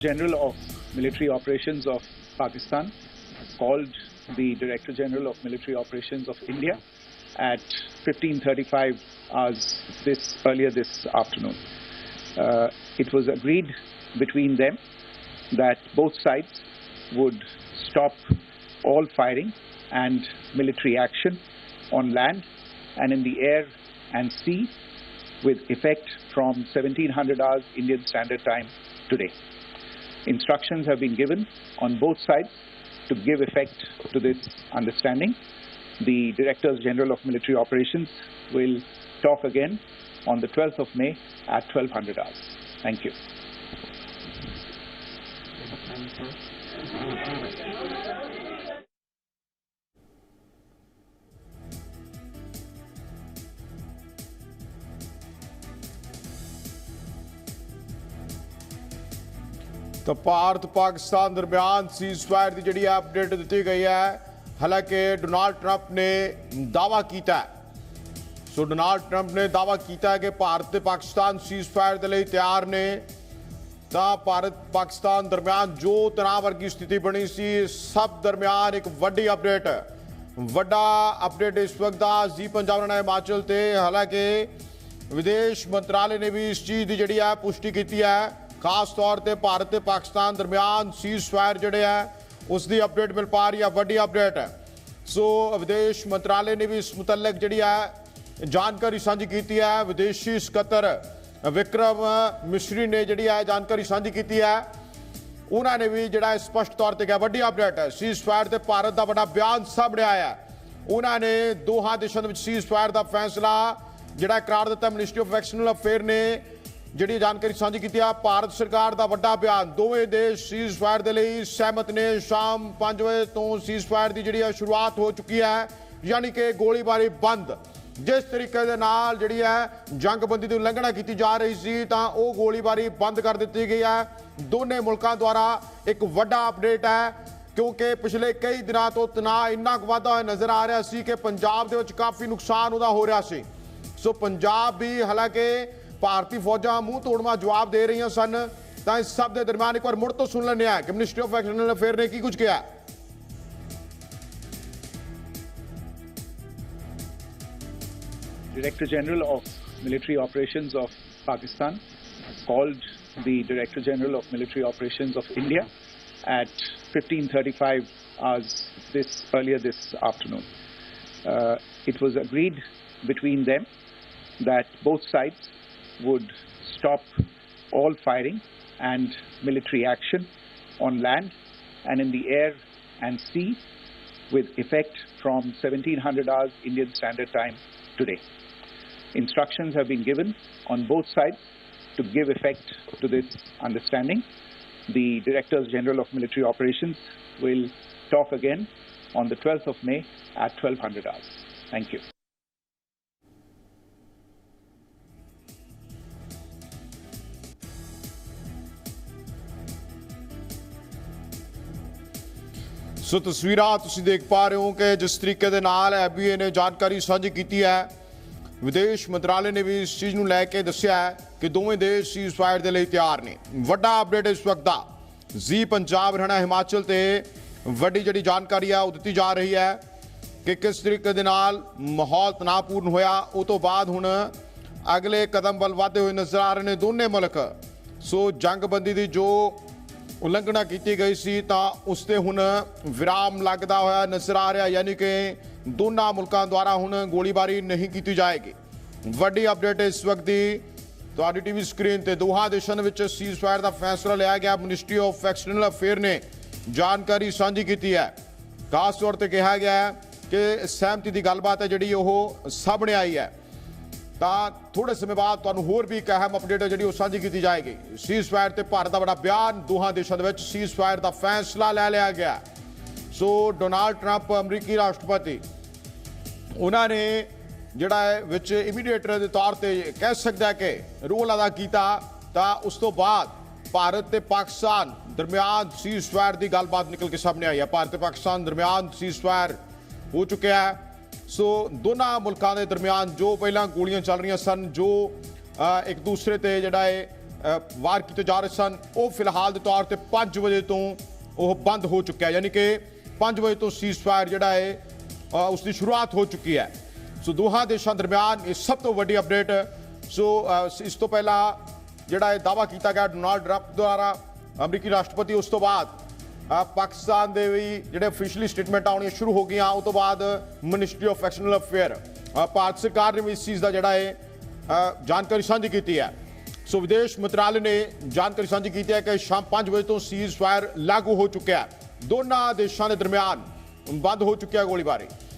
General of Military Operations of Pakistan called the Director General of Military Operations of India at 15:35 hours earlier this afternoon. It was agreed between them that both sides would stop all firing and military action on land and in the air and sea with effect from 1700 hours Indian Standard Time today. Instructions have been given on both sides to give effect to this understanding. The Directors General of Military Operations will talk again on the 12th of May at 1200 hours. Thank you. तो भारत पाकिस्तान दरमियान ceasefire की जी update दी गई है। हालांकि Donald Trump ने दावा किया है डोनाल्ड ट्रंप ने दावा किया है कि भारत ते पाकिस्तान सीज़फायर के लिए तैयार ने। तो भारत पाकिस्तान दरमियान जो तनाव वर्गी स्थिति बनी सी सब दरमियान एक वड्डी अपडेट इस वक्त जी पंजाब हरियाणा हिमाचल ते। हालांकि विदेश मंत्रालय ने भी इस चीज़ की जी पुष्टि की है। खास तौर पर भारत ते पाकिस्तान दरमियान सीज़फायर जोड़े है उसकी अपडेट मिल पा रही है, वड्डी अपडेट है। विदेश मंत्रालय ने भी इस मुतलक जी है जानकारी साझी की है। विदेशी सकत्तर विक्रम मिश्री ने जी जानकारी साझी की है। उन्होंने भी जो स्पष्ट तौर पर कहा वड्डी अपडेट है सीज़फायर ते भारत का बड़ा बयान सामने आया है। उन्होंने दोहां देशों में सीज़फायर का फैसला जोड़ा करार दिता। मिनिस्ट्री ऑफ एक्सटर्नल अफेयर ने जी जानकारी साझी की है। भारत सरकार का वड्डा बयान, दोवें देश सीज़फायर के लिए सहमत ने। शाम 5 बजे तो सीज़फायर की जी शुरुआत हो चुकी है, यानी कि गोलीबारी बंद। जिस तरीके के नाल जी है जंगबंदी की उल्लंघना की जा रही सी तो वह गोलीबारी बंद कर दी गई है। दोनों मुल्कों द्वारा एक वड्डा अपडेट है क्योंकि पिछले कई दिनों तो तनाव इन्ना वाधा हुआ नज़र आ रहा सी कि पंजाब दे विच काफ़ी नुकसान उहदा हो रहा सी। पंजाब भी हालांकि भारतीय फौजा मूँह तोड़वा जवाब दे रही सन। तो इस सब के दरम्यान एक बार मुड़ तो सुन लेने कि मिनिस्ट्री ऑफ एक्सटर्नल अफेयर ने की कुछ किया। Director General of Military Operations of Pakistan called the Director General of Military Operations of India at 15:35 hours earlier this afternoon. It was agreed between them that both sides would stop all firing and military action on land and in the air and sea with effect from 1700 hours Indian Standard Time today. Instructions have been given on both sides to give effect to this understanding. The Directors General of Military Operations will talk again on the 12th of May at 1200 hours. Thank you. तस्वीरां तुसीं देख पा रहे हो कि जिस तरीके दे नाल FBA ने जानकारी साझी की है। विदेश मंत्रालय ने भी इस चीज़ को लैके दस्सिया है कि दोवें देश सीज़फायर के लिए तैयार ने। वड्डा अपडेट इस वक्त दा जी पंजाब हरियाणा हिमाचल ते वड्डी जी जानकारी है वो दी जा रही है कि किस तरीके दे नाल माहौल तनावपूर्ण होया। उस तो बाद हुण अगले कदम वल वधदे हुए नज़र आ रहे हैं दोनों मुल्क। जंगबंदी की जो उल्लंघना की गई सी तो उसते हुण विराम लगता हुआ नज़र आ रहा, यानी कि दोनों मुल्कों द्वारा हुण गोलीबारी नहीं की जाएगी। वड्डी अपडेट इस वक्त की तुहाडी टीवी स्क्रीन ते दोहां देशों में सीज़फायर का फैसला लिया गया। मिनिस्ट्री ऑफ एक्सटर्नल अफेयर ने जानकारी साझी की है। खास तौर पर कहा गया है कि सहमति की गलबात है जी सामने आई है। तो थोड़े समय बाद तुहानूं होर भी एक अहम अपडेट है जी साझी की जाएगी। सीज़फायर ते भारत का बड़ा बयान, दोहां देशों में सीज़फायर का फैसला ले लिया गया। डोनाल्ड ट्रंप अमरीकी राष्ट्रपति उन्होंने जोड़ा विच इमीडिएटर के तौर पर कह सकता है कि रोल अदा किया। तो उस तो बाद भारत ते पाकिस्तान दरमियान सीज़फायर की गलबात निकल के सामने आई है। भारत ते पाकिस्तान दरमियान सीज़फायर हो चुका है। दोनों मुल्कों के दरमियान जो पहला गोलियां चल रही सन, जो एक दूसरे ते जोड़ा है ਵਾਰ ਕੀਤੇ ਜਾ ਰਹੇ ਸਨ ਉਹ ਫਿਲਹਾਲ ਦੇ ਤੌਰ ਤੇ 5 ਵਜੇ ਤੋਂ ਉਹ ਬੰਦ ਹੋ ਚੁੱਕਿਆ, ਯਾਨੀ ਕਿ 5 ਵਜੇ ਤੋਂ ਸੀਜ਼ਫਾਇਰ ਜਿਹੜਾ ਹੈ ਉਸ ਦੀ ਸ਼ੁਰੂਆਤ ਹੋ ਚੁੱਕੀ ਹੈ। ਸੋ ਦੋਹਾਂ ਦੇਸ਼ਾਂ ਦਰਮਿਆਨ ਇਹ ਸਭ ਤੋਂ ਵੱਡੀ ਅਪਡੇਟ। ਸੋ ਇਸ ਤੋਂ ਪਹਿਲਾਂ ਜਿਹੜਾ ਇਹ ਦਾਅਵਾ ਕੀਤਾ ਗਿਆ ਡੋਨਾਲਡ ਟਰੰਪ ਦੁਆਰਾ ਅਮਰੀਕੀ ਰਾਸ਼ਟਰਪਤੀ, ਉਸ ਤੋਂ ਬਾਅਦ ਪਾਕਿਸਤਾਨ ਦੇ ਵੀ ਜਿਹੜੇ ਅਫੀਸ਼ੀਅਲੀ ਸਟੇਟਮੈਂਟ ਆਉਣੀਆਂ ਸ਼ੁਰੂ ਹੋ ਗਈਆਂ। ਉਸ ਤੋਂ ਬਾਅਦ ministry of external affair, Bharat ਸਰਕਾਰ ਨੇ ਵੀ ਇਸ ਚੀਜ਼ ਦਾ ਜਿਹੜਾ ਹੈ ਜਾਣਕਾਰੀ ਸਾਂਝੀ ਕੀਤੀ ਹੈ। ਸੋ ਵਿਦੇਸ਼ ਮੰਤਰਾਲੇ ਨੇ ਜਾਣਕਾਰੀ ਸਾਂਝੀ ਕੀਤੀ ਹੈ ਕਿ ਸ਼ਾਮ 5 ਵਜੇ ਤੋਂ ਸੀਜ਼ ਫਾਇਰ ਲਾਗੂ ਹੋ ਚੁੱਕਿਆ ਹੈ। ਦੋਨਾਂ ਦੇਸ਼ਾਂ ਦੇ ਦਰਮਿਆਨ ਬੰਦ ਹੋ ਚੁੱਕਿਆ ਗੋਲੀਬਾਰੀ।